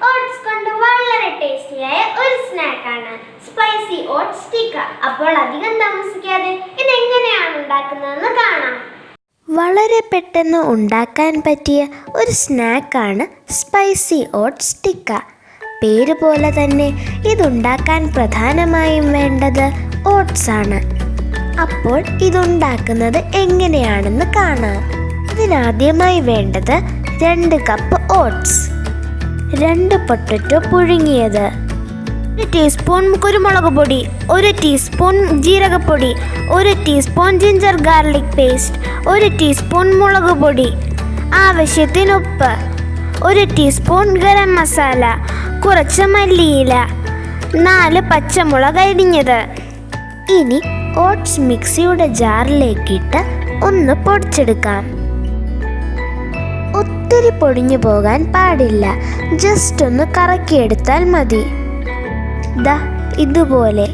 Oats കൊണ്ട് വളരെ ടേസ്റ്റിയായ ഒരു സ്നാക്കാണ് സ്പൈസി ഓട്സ് ടിക്ക. അപ്പോൾ അധികം താമസിക്കാതെ ഇതെങ്ങനെയാണ് ഉണ്ടാക്കുന്നതെന്ന് കാണാം. വളരെ പെട്ടെന്ന് ഉണ്ടാക്കാൻ പറ്റിയ ഒരു സ്നാക്കാണ് സ്പൈസി ഓട്സ് ടിക്ക. പേര് പോലെ തന്നെ ഇതുണ്ടാക്കാൻ പ്രധാനമായും വേണ്ടത് ഓട്സ് ആണ്. അപ്പോൾ ഇതുണ്ടാക്കുന്നത് എങ്ങനെയാണെന്ന് കാണാം. ഇതിനാദ്യമായി വേണ്ടത് 2 കപ്പ് ഓട്സ്, 2 പൊട്ടറ്റോ പുഴുങ്ങിയത്, 1 ടീസ്പൂൺ കുരുമുളക് പൊടി, 1 ടീസ്പൂൺ ജീരകപ്പൊടി, 1 teaspoon ginger garlic paste, 1 teaspoon മുളക് പൊടി, ആവശ്യത്തിന് ഉപ്പ്, 1 ടീസ്പൂൺ ഗരം മസാല, കുറച്ച് മല്ലിയില, 4 പച്ചമുളക് അരിഞ്ഞത്. ഇനി ഓട്സ് മിക്സിയുടെ ജാറിലേക്കിട്ട് ഒന്ന് പൊടിച്ചെടുക്കാം. ഒത്തിരി പൊടിഞ്ഞു പോകാൻ പാടില്ല, ജസ്റ്റ് ഒന്ന് കറക്കിയെടുത്താൽ മതി. ദാ ഇതുപോലെ.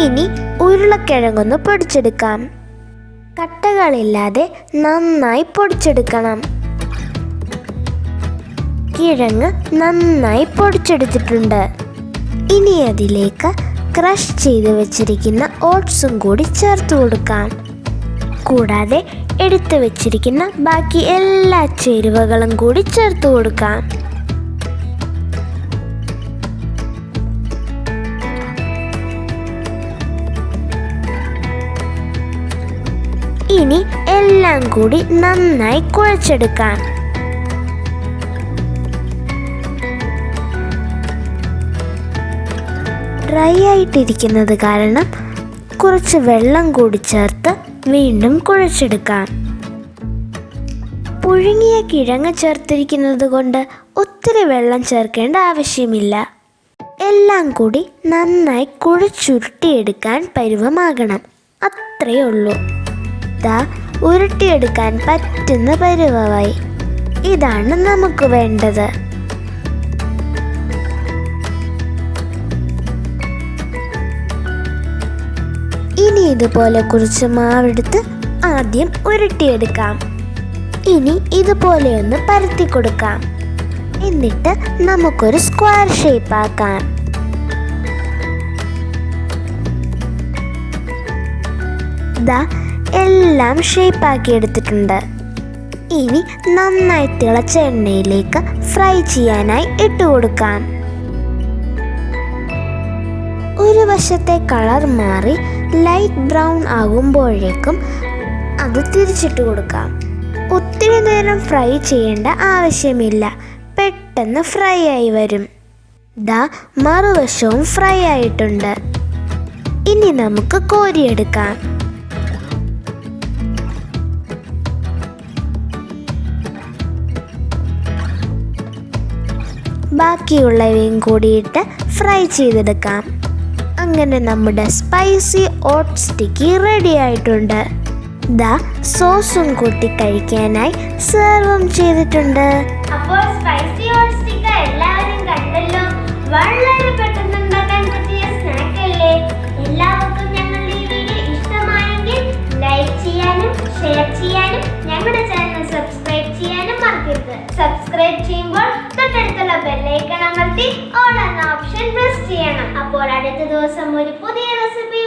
ഇനി ഉരുളക്കിഴങ്ങൊന്ന് പൊടിച്ചെടുക്കാം. കട്ടകളില്ലാതെ നന്നായി പൊടിച്ചെടുക്കണം. കിഴങ്ങ് നന്നായി പൊടിച്ചെടുത്തിട്ടുണ്ട്. ഇനി അതിലേക്ക് ക്രഷ് ചെയ്ത് വെച്ചിരിക്കുന്ന ഓട്സും കൂടി ചേർത്ത് കൊടുക്കാം. കൂടാതെ എടുത്തു വെച്ചിരിക്കുന്ന ബാക്കി എല്ലാ ചേരുവകളും കൂടി ചേർത്ത് കൊടുക്കാം. ഇനി എല്ലാം കൂടി നന്നായി കുഴച്ചെടുക്കാം. ഡ്രൈ ആയിട്ടിരിക്കുന്നത് കാരണം കുറച്ച് വെള്ളം കൂടി ചേർത്ത് വീണ്ടും കുഴച്ചെടുക്കാം. പുഴുങ്ങിയ കിഴങ്ങ് ചേർത്തിരിക്കുന്നത് കൊണ്ട് ഒത്തിരി വെള്ളം ചേർക്കേണ്ട ആവശ്യമില്ല. എല്ലാം കൂടി നന്നായി കുഴച്ചുരുട്ടിയെടുക്കാൻ പരുവമാകണം. അത്രയേ ഉള്ളൂ. ദാ ഉരുട്ടിയെടുക്കാൻ പറ്റുന്ന പരുവമായി. ഇതാണ് നമുക്ക് വേണ്ടത്. ഇനി ഇതുപോലെ കുറച്ച് മാവെടുത്ത് ആദ്യം ഉരുട്ടിയെടുക്കാം. ഇനി ഇതുപോലെ ഒന്ന് പരത്തി കൊടുക്കാം. എന്നിട്ട് നമുക്കൊരു സ്ക്വയർ ഷേപ്പ് ആക്കാം. ദാ എല്ലാം ഷേപ്പാക്കി എടുത്തിട്ടുണ്ട്. ഇനി നന്നായി തിളച്ച എണ്ണയിലേക്ക് ഫ്രൈ ചെയ്യാനായി ഇട്ട് കൊടുക്കാം. ഒരു വശത്തെ കളർ മാറി ലൈറ്റ് ബ്രൗൺ ആകുമ്പോഴേക്കും അത് തിരിച്ചിട്ട് കൊടുക്കാം. ഒത്തിരി നേരം ഫ്രൈ ചെയ്യേണ്ട ആവശ്യമില്ല, പെട്ടെന്ന് ഫ്രൈ ആയി വരും. ദാ മറുവശവും ഫ്രൈ ആയിട്ടുണ്ട്. ഇനി നമുക്ക് കോരിയെടുക്കാം. ബാക്കിയുള്ളവയും കൂടിയിട്ട് ഫ്രൈ ചെയ്തെടുക്കാം. അങ്ങനെ നമ്മുടെ സ്പൈസി ഓട്സ് ടിക്കി റെഡി ആയിട്ടുണ്ട്. ദാ സോസും കൂട്ടി കഴിക്കാനായി സെർവും ചെയ്തിട്ടുണ്ട്. അപ്പോൾ സ്പൈസി ഓട്സ് ടിക്ക എല്ലാവരും കണ്ടല്ലോ. വളരെ പെട്ടെന്ന് ഉണ്ടാക്കാൻ പറ്റിയ സ്നാക്ക് അല്ലേ? എല്ലാവർക്കും ഞങ്ങളുടെ ഈ വീഡിയോ ഇഷ്ടമായെങ്കിൽ ലൈക്ക് ചെയ്യാനും ഷെയർ ചെയ്യാനും ഞങ്ങളുടെ ചാനൽ സബ്സ്ക്രൈബ് ചെയ്യാനും മറക്കരുത്. സബ്സ്ക്രൈബ് ചെയ്യുമ്പോൾ തൊട്ടടുത്തുള്ള ബെല്ലൈക്കൺ അമർത്തി ഓൾ എന്ന ഓപ്ഷൻ പ്രസ് ചെയ്യണം. അപ്പോൾ അടുത്ത ദിവസം ഒരു പുതിയ റെസിപ്പി